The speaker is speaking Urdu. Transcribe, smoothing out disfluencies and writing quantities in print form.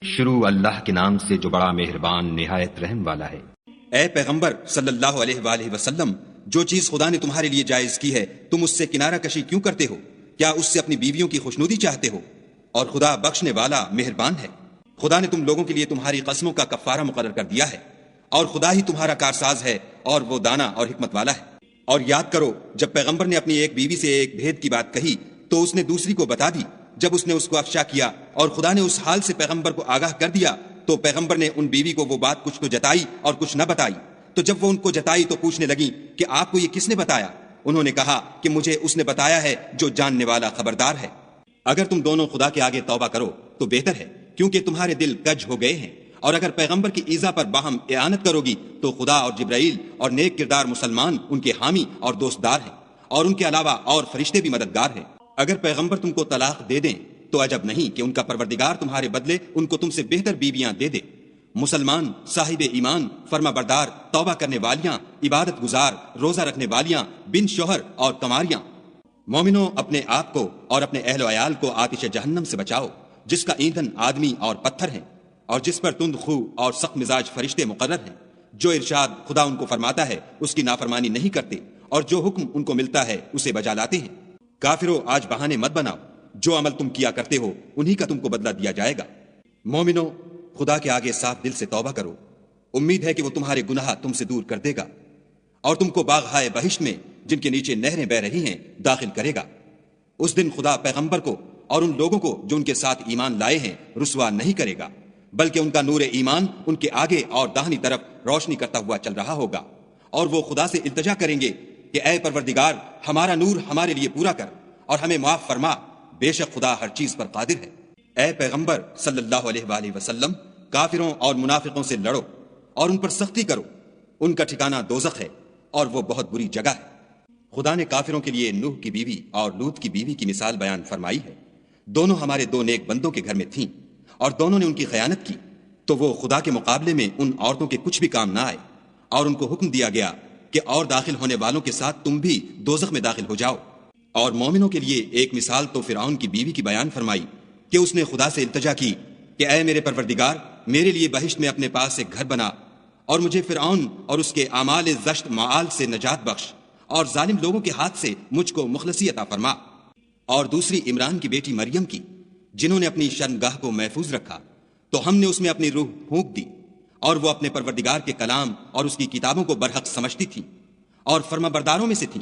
شروع اللہ کے نام سے جو بڑا مہربان نہایت رحم والا ہے۔ اے پیغمبر صلی اللہ علیہ وآلہ وسلم، جو چیز خدا نے تمہارے لیے جائز کی ہے تم اس سے کنارہ کشی کیوں کرتے ہو؟ کیا اس سے اپنی بیویوں کی خوشنودی چاہتے ہو؟ اور خدا بخشنے والا مہربان ہے۔ خدا نے تم لوگوں کے لیے تمہاری قسموں کا کفارہ مقرر کر دیا ہے، اور خدا ہی تمہارا کارساز ہے، اور وہ دانا اور حکمت والا ہے۔ اور یاد کرو جب پیغمبر نے اپنی ایک بیوی سے ایک بھید کی بات کہی تو اس نے دوسری کو بتا دی۔ جب اس نے اس کو افشا کیا اور خدا نے اس حال سے پیغمبر کو آگاہ کر دیا تو پیغمبر نے ان بیوی کو وہ بات کچھ تو جتائی اور کچھ نہ بتائی۔ تو جب وہ ان کو جتائی تو پوچھنے لگیں کہ آپ کو یہ کس نے بتایا؟ انہوں نے کہا کہ مجھے اس نے بتایا ہے جو جاننے والا خبردار ہے۔ اگر تم دونوں خدا کے آگے توبہ کرو تو بہتر ہے، کیونکہ تمہارے دل کج ہو گئے ہیں، اور اگر پیغمبر کی ایذا پر باہم اعانت کرو گی تو خدا اور جبرائیل اور نیک کردار مسلمان ان کے حامی اور دوستدار ہیں، اور ان کے علاوہ اور فرشتے بھی مددگار ہیں۔ اگر پیغمبر تم کو طلاق دے دیں تو عجب نہیں کہ ان کا پروردگار تمہارے بدلے ان کو تم سے بہتر بیویاں دے دے۔ مسلمان، صاحب ایمان، فرما بردار، توبہ کرنے والیاں، عبادت گزار، روزہ رکھنے والیاں، بن شوہر اور کماریاں۔ مومنوں، اپنے آپ کو اور اپنے اہل و عیال کو آتش جہنم سے بچاؤ، جس کا ایندھن آدمی اور پتھر ہیں، اور جس پر تند خو اور سخت مزاج فرشتے مقرر ہیں۔ جو ارشاد خدا ان کو فرماتا ہے اس کی نافرمانی نہیں کرتے، اور جو حکم ان کو ملتا ہے اسے بجا لاتے ہیں۔ کافروں، آج بہانے مت بناؤ، جو عمل تم کیا کرتے ہو انہی کا تم کو بدلہ دیا جائے گا۔ مومنوں، خدا کے آگے صاف دل سے توبہ کرو، امید ہے کہ وہ تمہارے گناہ تم سے دور کر دے گا، اور تم کو باغہائے بہشت میں جن کے نیچے نہریں بہ رہی ہیں داخل کرے گا۔ اس دن خدا پیغمبر کو اور ان لوگوں کو جو ان کے ساتھ ایمان لائے ہیں رسوا نہیں کرے گا، بلکہ ان کا نور ایمان ان کے آگے اور داہنی طرف روشنی کرتا ہوا چل رہا ہوگا، اور وہ خدا سے التجا کریں گے کہ اے پروردگار، ہمارا نور ہمارے لیے پورا کر اور ہمیں معاف فرما، بے شک خدا ہر چیز پر قادر ہے۔ اے پیغمبر صلی اللہ علیہ وآلہ وسلم، کافروں اور منافقوں سے لڑو اور ان پر سختی کرو، ان کا ٹھکانہ دوزخ ہے اور وہ بہت بری جگہ ہے۔ خدا نے کافروں کے لیے نوح کی بیوی اور لوط کی بیوی کی مثال بیان فرمائی ہے۔ دونوں ہمارے دو نیک بندوں کے گھر میں تھیں، اور دونوں نے ان کی خیانت کی، تو وہ خدا کے مقابلے میں ان عورتوں کے کچھ بھی کام نہ آئے، اور ان کو حکم دیا گیا کہ اور داخل ہونے والوں کے ساتھ تم بھی دوزخ میں داخل ہو جاؤ۔ اور مومنوں کے لیے ایک مثال تو فرعون کی بیوی کی بیان فرمائی کہ اس نے خدا سے التجا کی کہ اے میرے پروردگار، میرے لیے بہشت میں اپنے پاس ایک گھر بنا، اور مجھے فرعون اور اس کے اعمال زشت معال سے نجات بخش، اور ظالم لوگوں کے ہاتھ سے مجھ کو مخلصی عطا فرما۔ اور دوسری عمران کی بیٹی مریم کی، جنہوں نے اپنی شرمگاہ کو محفوظ رکھا تو ہم نے اس میں اپنی روح پھونک دی، اور وہ اپنے پروردگار کے کلام اور اس کی کتابوں کو برحق سمجھتی تھی اور فرما برداروں میں سے تھی۔